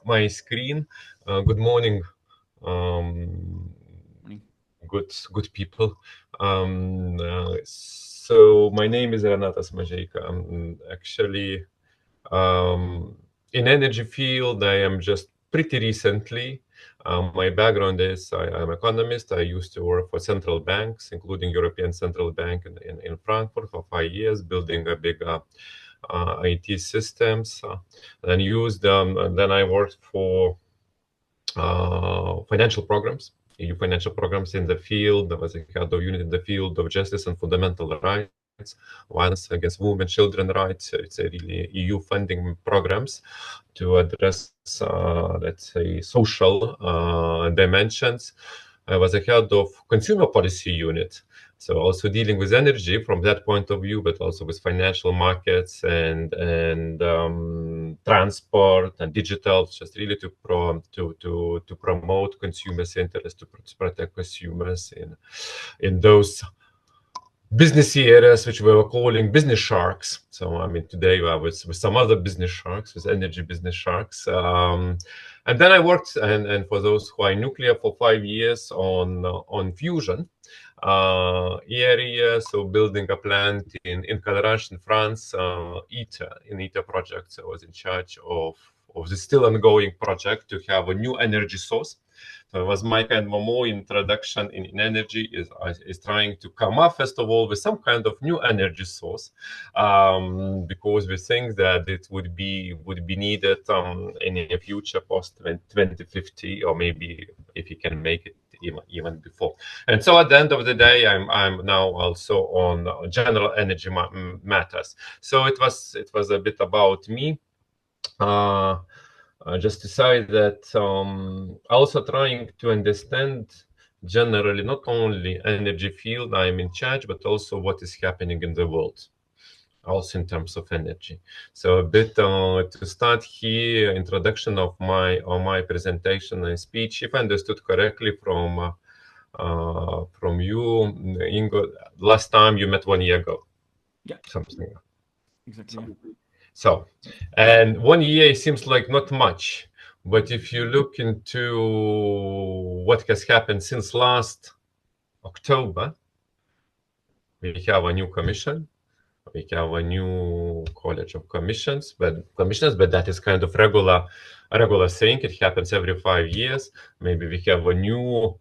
my screen. Good morning, um, good people. So my name is Renatas Mazeika. I'm actually in energy field. I am just pretty recently. My background is I'm an economist. I used to work for central banks, including European Central Bank in Frankfurt for 5 years, building a big IT systems. And then I worked for financial programs, EU financial programs in the field. I was a head of unit in the field of justice and fundamental rights, violence against women, children rights. It's a really EU funding programs to address, let's say, social dimensions. I was a head of consumer policy unit, so also dealing with energy from that point of view, but also with financial markets and transport and digital, just really to promote consumers' interest, to protect consumers in those business areas which we were calling business sharks. So I mean, today I was with some other business sharks, with energy business sharks. And then I worked, and for those who are in nuclear, for 5 years on fusion area. So building a plant in Cadarache in France, ITER project. I was in charge of the still ongoing project to have a new energy source. So it was my kind of more introduction in energy is trying to come up first of all with some kind of new energy source, because we think that it would be needed in the future post 2050, or maybe if you can make it even before. And so at the end of the day, I'm now also on general energy matters. So it was a bit about me. Just to say that also trying to understand generally not only energy field I'm in charge, but also what is happening in the world, also in terms of energy. So a bit to start here, introduction of my presentation and speech. If I understood correctly from you, Ingo, last time you met 1 year ago. Yeah, something. Exactly. So, and 1 year seems like not much, but if you look into what has happened since last October, we have a new commission, we have a new college of commissions, but that is kind of regular thing. It happens every 5 years. Maybe we have a new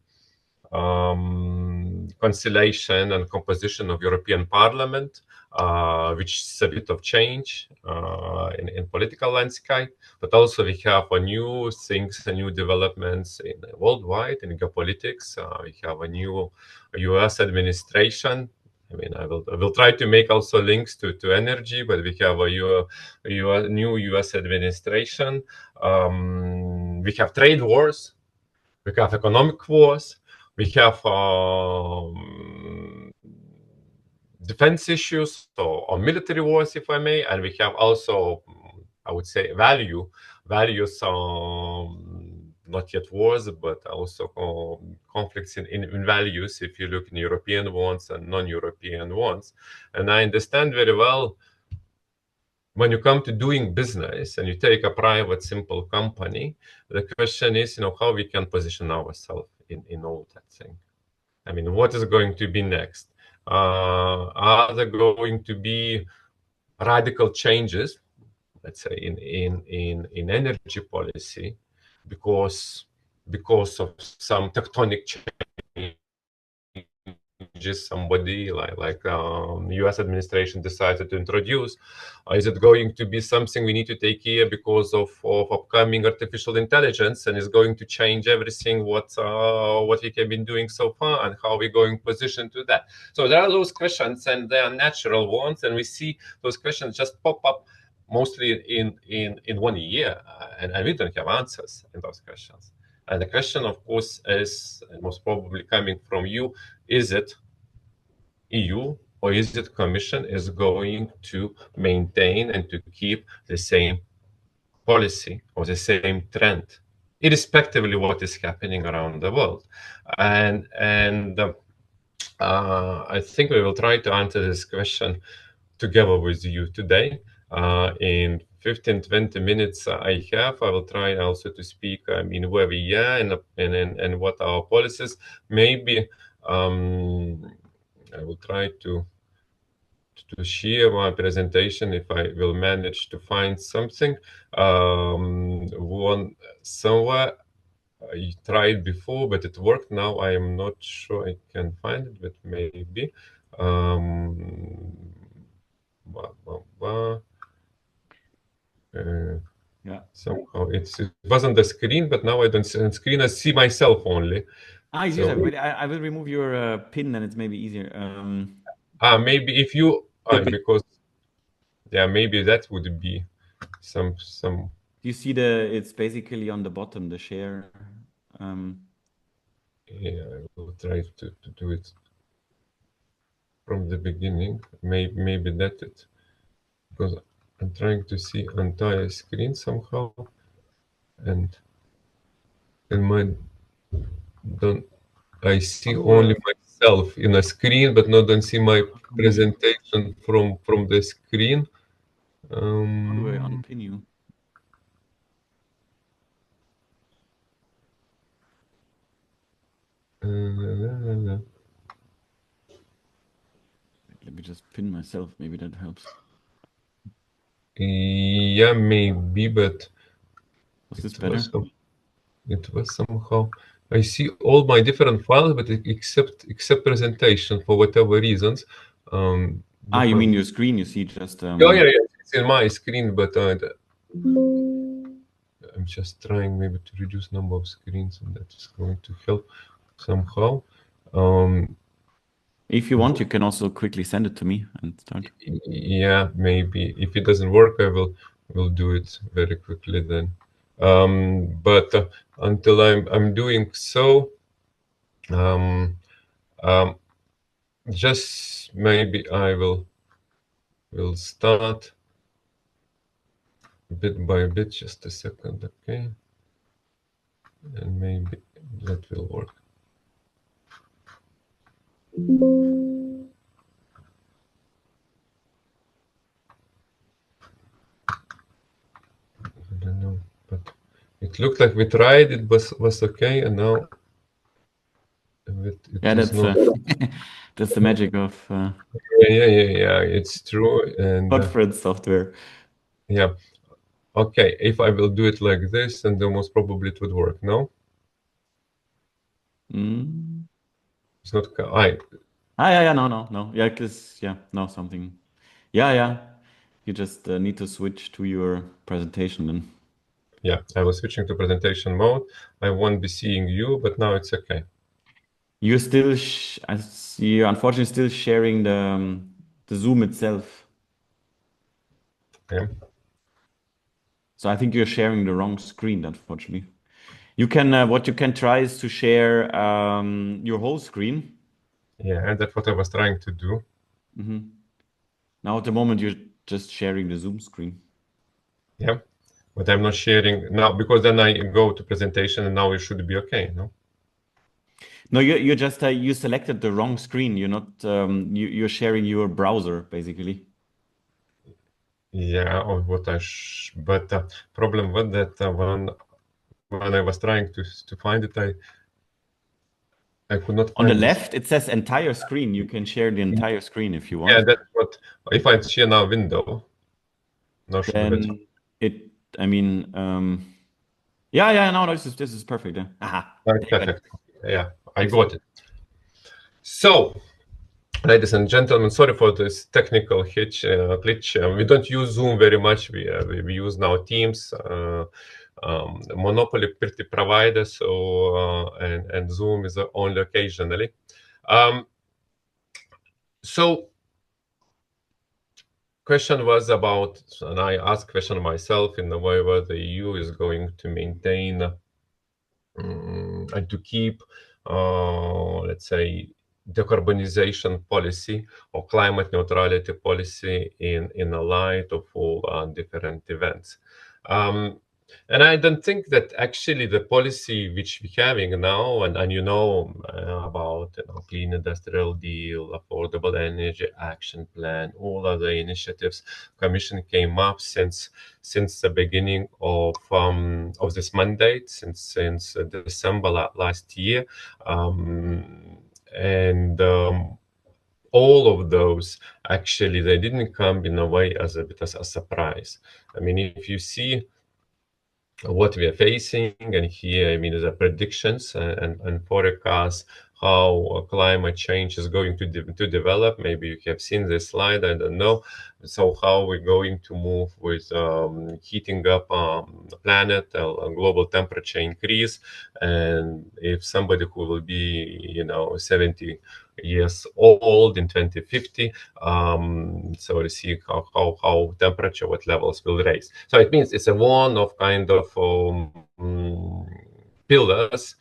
constellation and composition of European Parliament, which is a bit of change in political landscape, but also we have a new things and new developments in worldwide in geopolitics. We have a new U.S. administration. I mean, I will try to make also links to energy, but we have a new U.S. administration. We have trade wars. We have economic wars. We have defense issues or military wars, if I may, and we have also, I would say, values, not yet wars, but also conflicts in values, if you look in European ones and non-European ones. And I understand very well when you come to doing business and you take a private, simple company, the question is, how we can position ourselves in all that thing. I mean, what is going to be next? Are there going to be radical changes, let's say, in energy policy because of some tectonic changes somebody like U.S. administration decided to introduce? Is it going to be something we need to take care because of upcoming artificial intelligence, and is going to change everything what we have been doing so far, and how we're going position to that? So there are those questions, and they are natural ones, and we see those questions just pop up mostly in 1 year, and we don't have answers in those questions. And the question, of course, is most probably coming from you: is it EU or is it Commission is going to maintain and to keep the same policy or the same trend, irrespectively of what is happening around the world? And I think we will try to answer this question together with you today in 15-20 minutes I have, I will try also to speak in where we are and what our policies. Maybe I will try to share my presentation if I will manage to find something. One somewhere I tried before, but it worked. Now I am not sure I can find it, but maybe. Yeah. Somehow it was on the screen, but now I don't see on screen. I see myself only. It's So- easier. Wait, I will remove your pin, and it's maybe easier. Maybe if you because maybe that would be some. You see it's basically on the bottom, the share. Yeah, I will try to do it from the beginning. Maybe that it, because I'm trying to see entire screen somehow, and mine don't. I see only myself in a screen, but don't see my presentation from the screen. How do I unpin you? Let me just pin myself. Maybe that helps. Yeah, maybe, but Was this better? It was somehow. I see all my different files, but except presentation for whatever reasons. You mean your screen? You see just. Yeah. It's in my screen, but I'm just trying maybe to reduce number of screens, and that is going to help somehow. If you want, you can also quickly send it to me and start. Yeah, maybe if it doesn't work, I will do it very quickly then. But until I'm doing so, just maybe I will start bit by bit. Just a second, okay? And maybe that will work. I don't know, but it looked like we tried. It was okay, and now That's that's the magic of yeah. It's true, and conference software. yeah. Okay, if I will do it like this, then most probably it would work. No, it's not. Yeah, no. Yeah, because no something. Yeah. You just need to switch to your presentation then. Yeah, I was switching to presentation mode. I won't be seeing you, but now it's okay. You're still, I see you're unfortunately still sharing the Zoom itself. Yeah. So I think you're sharing the wrong screen, unfortunately. You can what you can try is to share your whole screen. Yeah, and that's what I was trying to do. Now at the moment you're just sharing the Zoom screen. Yeah, but I'm not sharing now because then I go to presentation and now it should be okay, no? No, you just you selected the wrong screen. You're not you're sharing your browser basically. Yeah, or what but problem was that when I was trying to find it, I could not On the find this. left, it says entire screen. You can share the entire screen if you want. Yeah, that's what. If I share now window, now should be better. Then I mean, yeah. No, this is perfect. Yeah. Aha. Perfect. Yeah, I got it. So, ladies and gentlemen, sorry for this technical glitch. We don't use Zoom very much. We use now Teams. Monopoly pretty provider, so and Zoom is only occasionally. So question was about, and I asked question myself in the way whether the EU is going to maintain and to keep, let's say, decarbonization policy or climate neutrality policy in the light of all different events. And I don't think that actually the policy which we're having now, and you know about Clean Industrial Deal, Affordable Energy Action Plan, all other initiatives, Commission came up since the beginning of this mandate, since December last year, and all of those actually they didn't come in a way as a surprise. I mean, if you see what we are facing, and here, I mean, the predictions and forecasts how climate change is going to develop. Maybe you have seen this slide, I don't know. So how we're going to move with heating up the planet, global temperature increase, and if somebody who will be 70 years old in 2050, so we see how temperature, what levels will raise. So it means it's a one of kind of pillars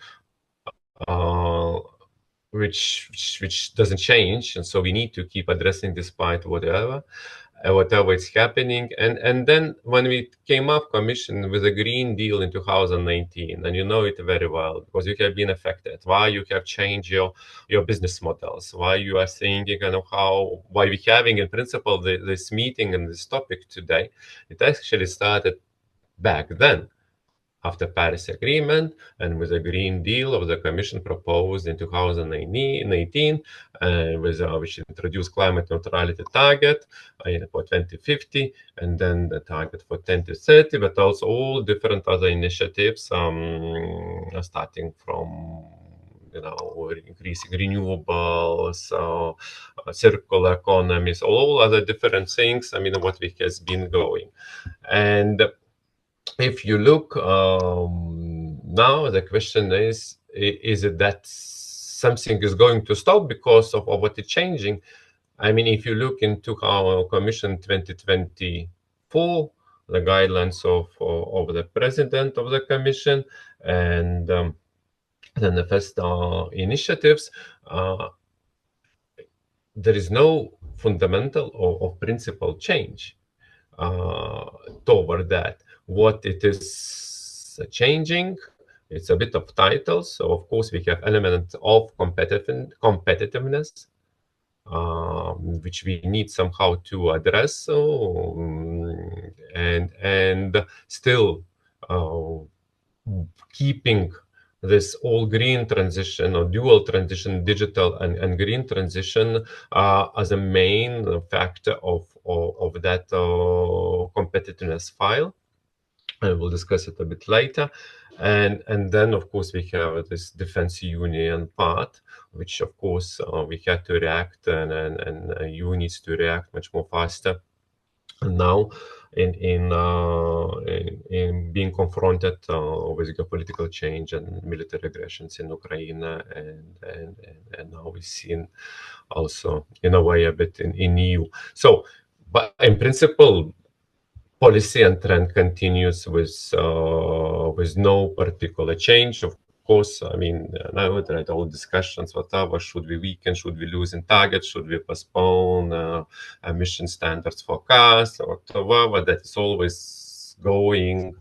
which doesn't change, and so we need to keep addressing despite whatever is happening. And then when we came up commission with a Green Deal in 2019, and you know it very well because you have been affected, why you have changed your business models, why you are thinking why we having in principle this meeting and this topic today. It actually started back then, after Paris Agreement, and with a Green Deal of the Commission proposed in 2018, which introduced climate neutrality target for 2050, and then the target for 2030, but also all different other initiatives, starting from increasing renewables, circular economies, all other different things. I mean, what we has been going. And if you look now, the question is it that something is going to stop because of what is changing? I mean, if you look into how Commission 2024, the guidelines of the president of the Commission, and then the first initiatives, there is no fundamental or principal change toward that. What it is changing, it's a bit of titles. So of course we have elements of competitiveness, which we need somehow to address. So, and still keeping this all green transition or dual transition, digital and green transition, as a main factor of that competitiveness file. And we'll discuss it a bit later. And then, of course, we have this defense union part, which, of course, we had to react, and EU needs to react much more faster. And now, in being confronted with geopolitical change and military aggressions in Ukraine, and now we've seen also, in a way, a bit in EU. So, but in principle, policy and trend continues with no particular change. Of course, I mean, now there are all discussions, whatever, should we weaken, should we loosen targets, should we postpone emission standards for cars, or whatever. That is always going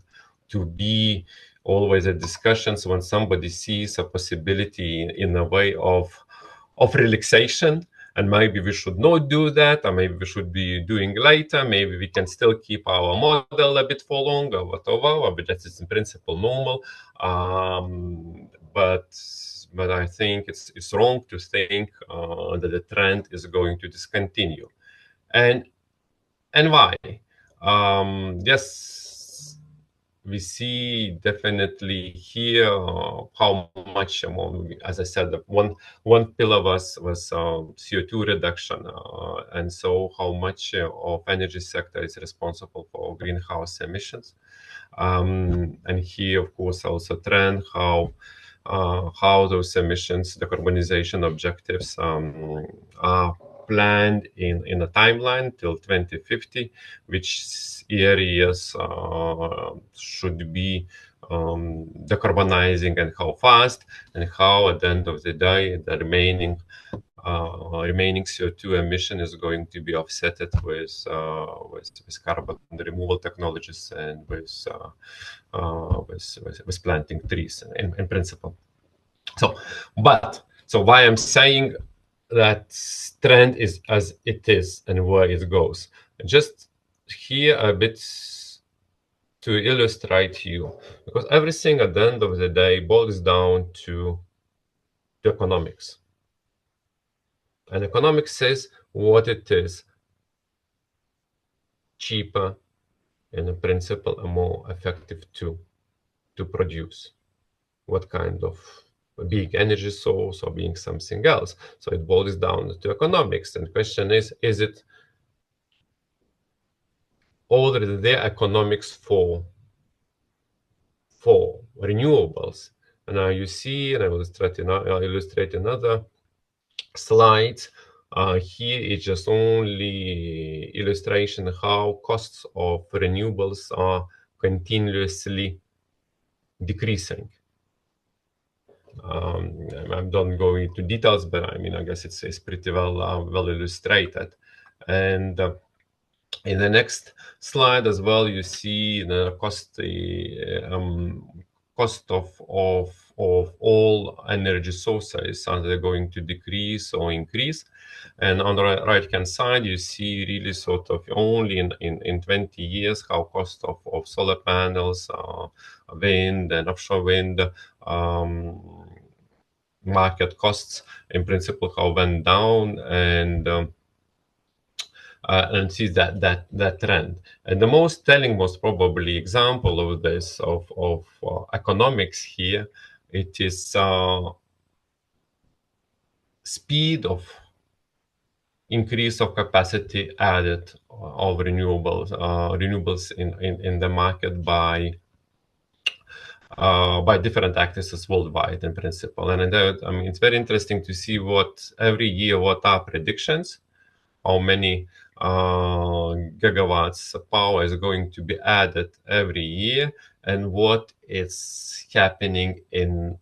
to be always a discussions when somebody sees a possibility in a way of relaxation. And maybe we should not do that, or maybe we should be doing later. Maybe we can still keep our model a bit for longer, whatever, but that is in principle normal. But I think it's wrong to think that the trend is going to discontinue. And why? Yes, we see definitely here how much, as I said, one pillar was CO2 reduction, and so how much of energy sector is responsible for greenhouse emissions. And here, of course, also trend how those emissions, decarbonization objectives, are planned in a timeline till 2050, which areas should be decarbonizing and how fast, and how at the end of the day the remaining remaining CO2 emission is going to be offset with carbon removal technologies and with planting trees in principle. So why I'm saying that trend is as it is and where it goes. Just here a bit to illustrate you, because everything at the end of the day boils down to economics. And economics says what it is cheaper and in principle and more effective to produce. What kind of being energy source or being something else. So it boils down to economics. And the question is it already there economics for renewables? And now you see, and I will illustrate another slide. Here is just only illustration how costs of renewables are continuously decreasing. I'm not going into details, but I mean, I guess it's pretty well illustrated. And in the next slide as well, you see the cost of all energy sources. Are they going to decrease or increase? And on the right hand side, you see really sort of only in 20 years how cost of solar panels, wind and offshore wind, market costs in principle how went down, and see that trend. And the most telling, most probably example of this of economics here, it is speed of increase of capacity added of renewables in the market by different actors worldwide in principle. And I mean, it's very interesting to see what every year what are predictions, how many gigawatts of power is going to be added every year, and what is happening in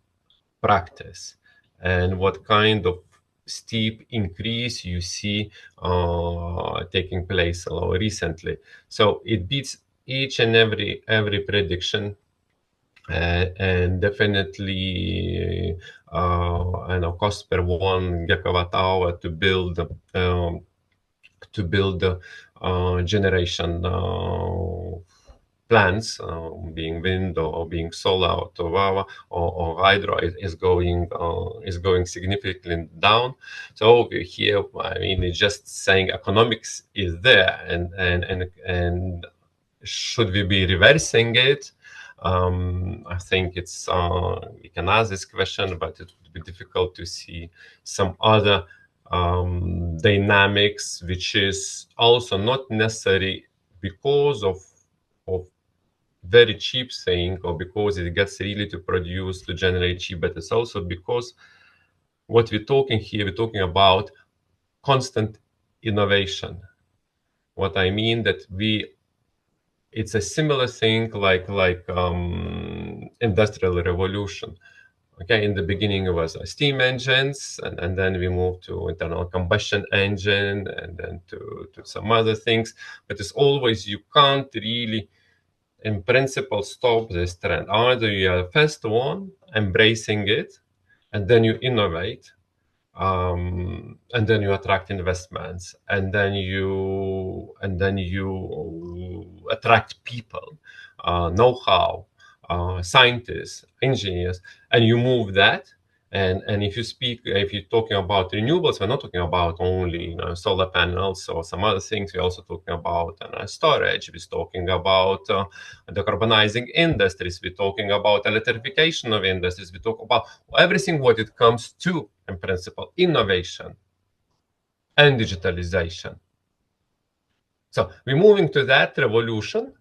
practice, and what kind of steep increase you see taking place recently. So it beats each and every prediction. And definitely, I know cost per 1 gigawatt hour to build generation plants, being wind or being solar or hydro, is going significantly down. So over here, I mean, it's just saying economics is there, and should we be reversing it? I think it's we can ask this question, but it would be difficult to see some other dynamics, which is also not necessary because of very cheap thing, or because it gets really to produce to generate cheap, but it's also because what we're talking about constant innovation. What I mean that it's a similar thing like industrial revolution. Okay, in the beginning it was steam engines, and then we moved to internal combustion engine, and then to some other things. But it's always, you can't really, in principle, stop this trend. Either you are the first one embracing it, and then you innovate, and then you attract investments, and then you attract people, know-how, scientists, engineers, and you move that. And if you're talking about renewables, we're not talking about only solar panels or some other things. We're also talking about storage. We're talking about decarbonizing industries. We're talking about electrification of industries. We talk about everything what it comes to, in principle, innovation and digitalization. So we're moving to that revolution.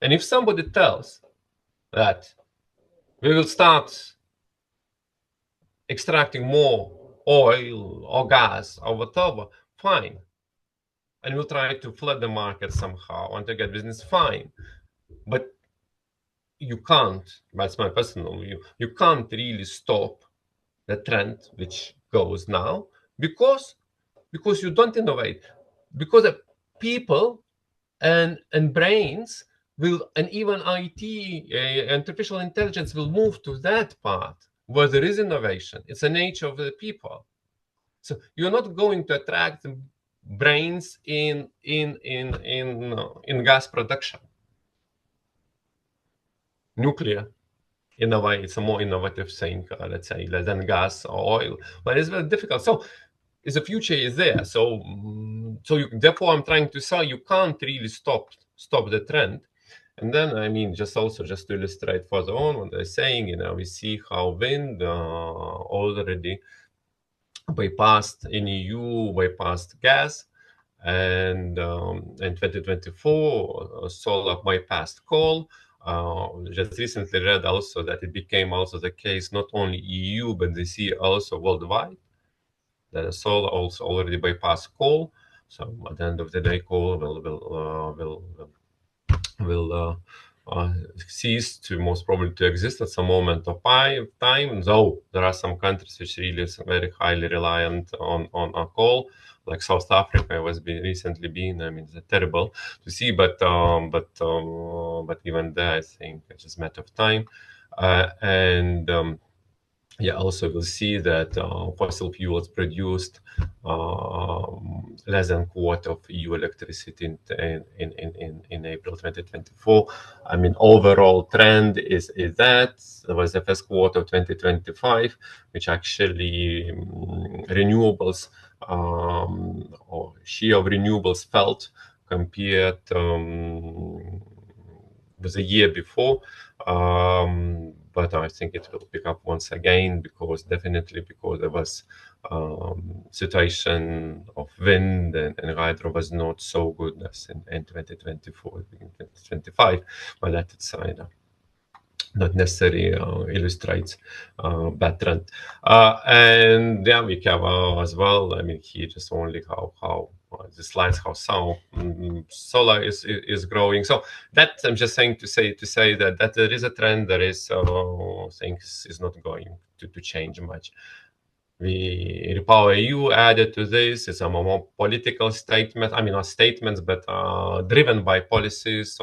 And if somebody tells that we will start extracting more oil or gas or whatever, fine. And we'll try to flood the market somehow and to get business, fine. But you can't, that's my personal view, you can't really stop the trend which goes now, because you don't innovate, because people and brains will, and even IT, artificial intelligence will move to that part where there is innovation. It's the nature of the people. So you're not going to attract brains in gas production. Nuclear, in a way, it's a more innovative thing, let's say, than gas or oil, but it's very difficult. So the future is there. So therefore, I'm trying to say you can't really stop the trend. And then, I mean, just to illustrate further on what they're saying, we see how wind already bypassed in EU, bypassed gas, and in 2024, solar bypassed coal. Just recently read also that it became also the case not only EU, but they see also worldwide that solar also already bypassed coal. So at the end of the day, coal will cease to most probably to exist at some moment of time. Though there are some countries which really is very highly reliant on coal, like South Africa was recently been. I mean, it's terrible to see, but even there, I think it's just a matter of time. Yeah, also we'll see that fossil fuels produced less than a quarter of EU electricity in April 2024. I mean, overall trend is that there was the first quarter of 2025, which actually renewables or share of renewables fell compared with the year before. But I think it will pick up once again because there was situation of wind and hydro was not so good as in 2024, 2025, but that side not necessarily illustrates bad trend. And yeah, we have as well, I mean, here just only how the slides, how solar is growing. So that I'm just saying to say that there is a trend, there is things is not going to change much. We Repower EU added to this. It's a more political statement. I mean, not statements, but driven by policies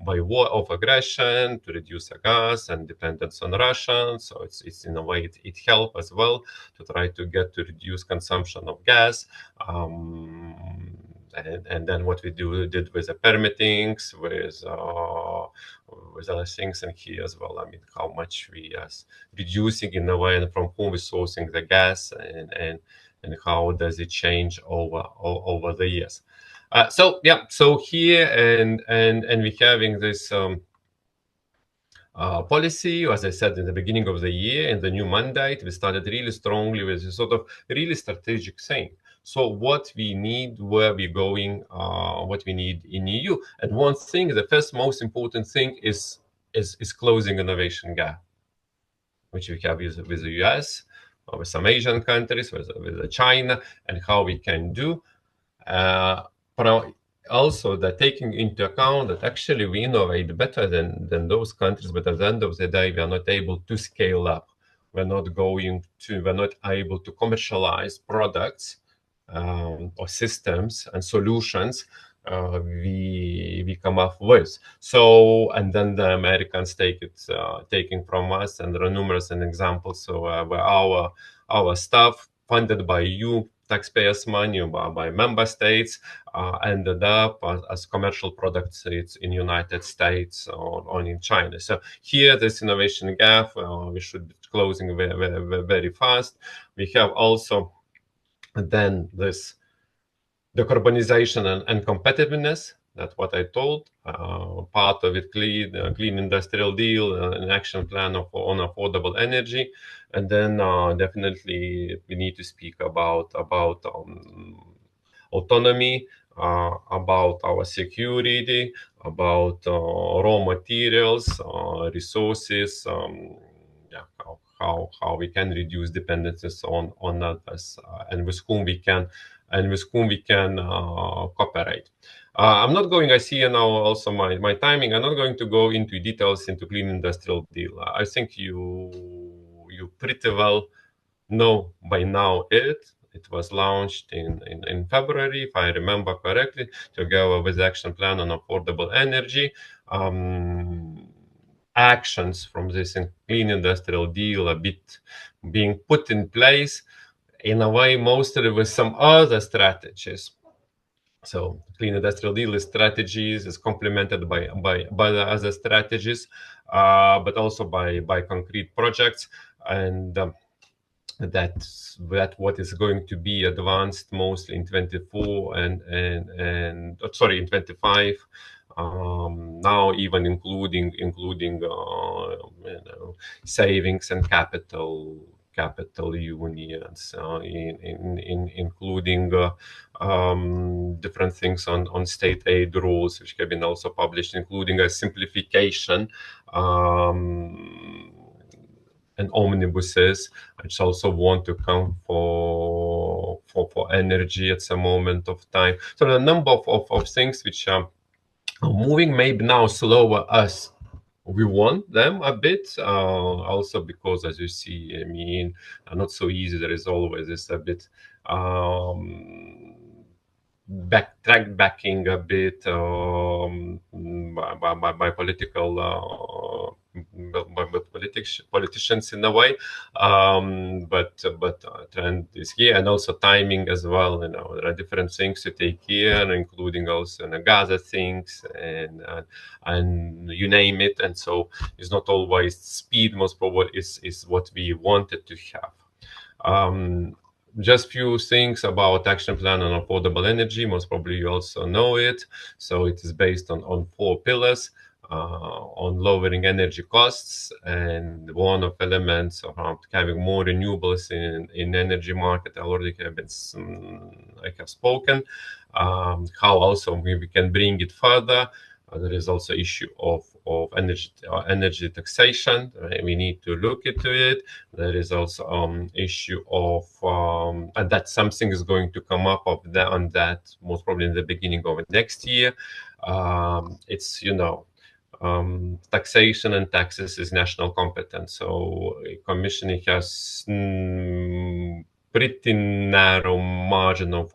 by war of aggression to reduce the gas and dependence on Russia. So it's in a way it helps as well to try to reduce consumption of gas. And then what we did with the permittings, with other things, and here as well. I mean, how much we are reducing in a way, and from whom we're sourcing the gas, and how does it change over the years. So yeah, so here and we're having this policy, as I said in the beginning of the year, in the new mandate, we started really strongly with a sort of really strategic thing. So what we need, where we're going, what we need in EU. And one thing, the first most important thing is closing innovation gap, which we have with the US, with some Asian countries, with China, and how we can do. But also that taking into account that actually we innovate better than those countries, but at the end of the day, we are not able to scale up. We're not able to commercialize products or systems and solutions we come up with. So, and then the Americans taking from us, and there are numerous examples. So where our staff funded by EU taxpayers' money, by member states, ended up as commercial products in United States or in China. So here, this innovation gap we should be closing very, very, very fast. We have also then this decarbonization and competitiveness. That's what I told. Part of it, clean industrial deal, an action plan on affordable energy, and then definitely we need to speak about autonomy, about our security, about raw materials, resources. How we can reduce dependencies on others, and with whom we can cooperate. I'm not going. I see now also my timing. I'm not going to go into details into clean industrial deal. I think you pretty well know by now it was launched in February, if I remember correctly, together with the action plan on affordable energy. Actions from this clean industrial deal a bit being put in place in a way, mostly with some other strategies. So clean industrial deal strategies is complemented by the other strategies, but also by concrete projects, and that's what is going to be advanced mostly in 24 and sorry, in 25. Now even including savings and capital unions, including different things on state aid rules, which have been also published, including a simplification and omnibuses, which also want to come for energy at some moment of time. So a number of things which are moving, maybe now slower as we want them a bit, also because, as you see, I mean, not so easy. There is always this a bit backing a bit by political politicians in a way, but trend is here, and also timing as well. There are different things to take care, including also Gaza things and you name it, and so it's not always speed. Most probably is what we wanted to have. Just few things about action plan on affordable energy. Most probably you also know it. So it is based on 4 pillars. On lowering energy costs, and one of elements around having more renewables in energy market. I already have spoken. How also we can bring it further. There is also issue of energy taxation. We need to look into it. There is also issue of and that something is going to come up on that most probably in the beginning of next year. It's taxation and taxes is national competence. So Commission has pretty narrow margin of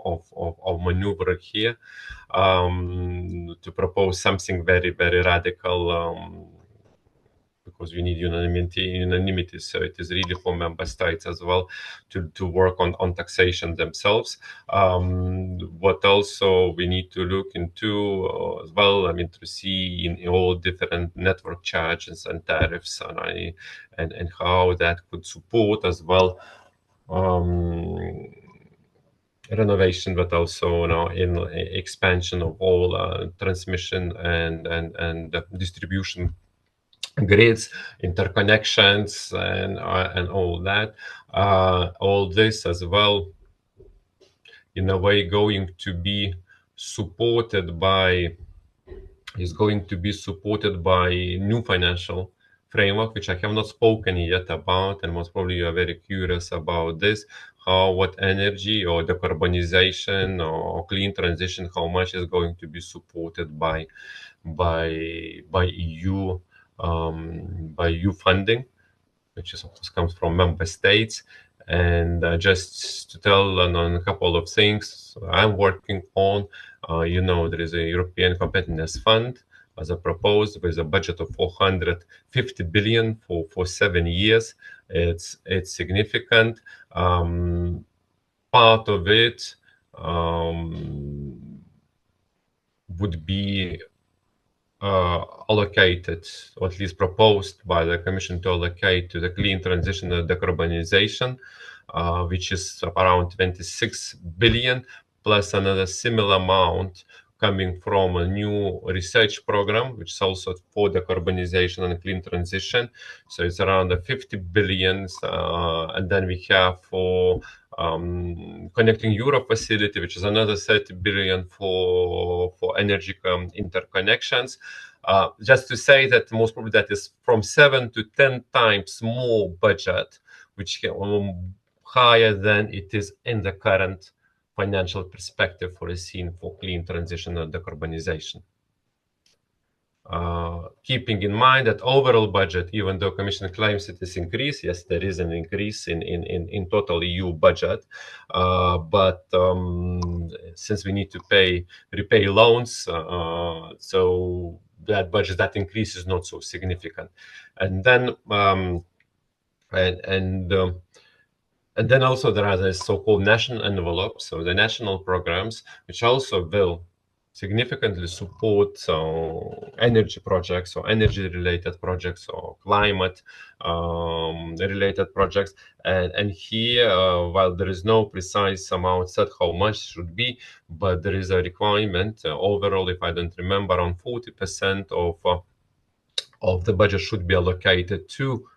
maneuver here to propose something very, very radical, because we need unanimity. So it is really for member states as well to work on taxation themselves. What also we need to look into as well, to see in all different network charges and tariffs and how that could support as well renovation, but also in expansion of all transmission and distribution grids, interconnections, and all that. All this as well, in a way, going to be supported by new financial framework, which I have not spoken yet about, and most probably you are very curious about this. What energy or decarbonization or clean transition, how much is going to be supported by EU funding, which of course comes from member states. And just to tell on a couple of things I'm working on, there is a European Competitiveness Fund as a proposed with a budget of 450 billion for 7 years. It's significant. Part of it would be allocated, or at least proposed by the Commission to allocate to the clean transition and decarbonization, which is around 26 billion, plus another similar amount coming from a new research program, which is also for decarbonization and clean transition. So it's around 50 billion. And then we have for Connecting Europe facility, which is another 30 billion for energy interconnections. Just to say that most probably that is from 7 to 10 times more budget, which higher than it is in the current financial perspective foreseen for clean transition and decarbonization. keeping in mind that overall budget, even though Commission claims it is increased, yes, there is an increase in total EU budget, but since we need to repay loans, so that budget, that increase is not so significant. And then and then also there are the so-called national envelopes, so the national programs, which also will significantly support energy projects or energy-related projects or climate-related projects. And here, while there is no precise amount set how much should be, but there is a requirement overall, if I don't remember, around 40% of the budget should be allocated to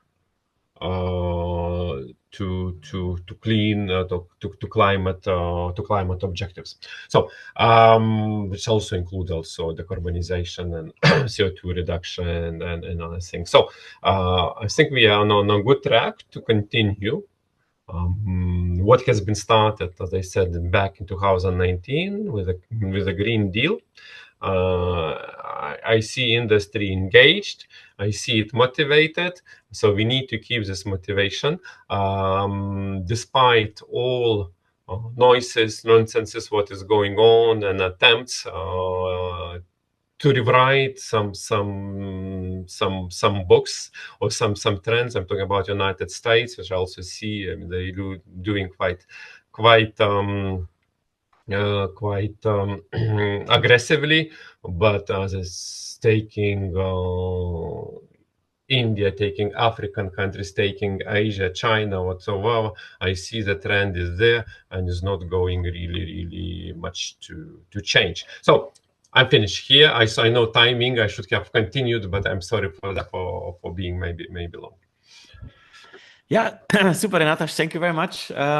climate objectives. So which also include also decarbonization and CO2 reduction and other things. So I think we are on a good track to continue what has been started, as I said, back in 2019 with the Green Deal. I see industry engaged. I see it motivated. So we need to keep this motivation, despite all noises, nonsenses, what is going on, and attempts to rewrite some books or some trends. I'm talking about United States, which I also see they doing quite aggressively, but as taking India, taking African countries, taking Asia, China, whatsoever, I see the trend is there and is not going really much to change. So I'm finished here. I know timing. I should have continued, but I'm sorry for that, for being maybe long. Yeah, super, Renatas. Thank you very much.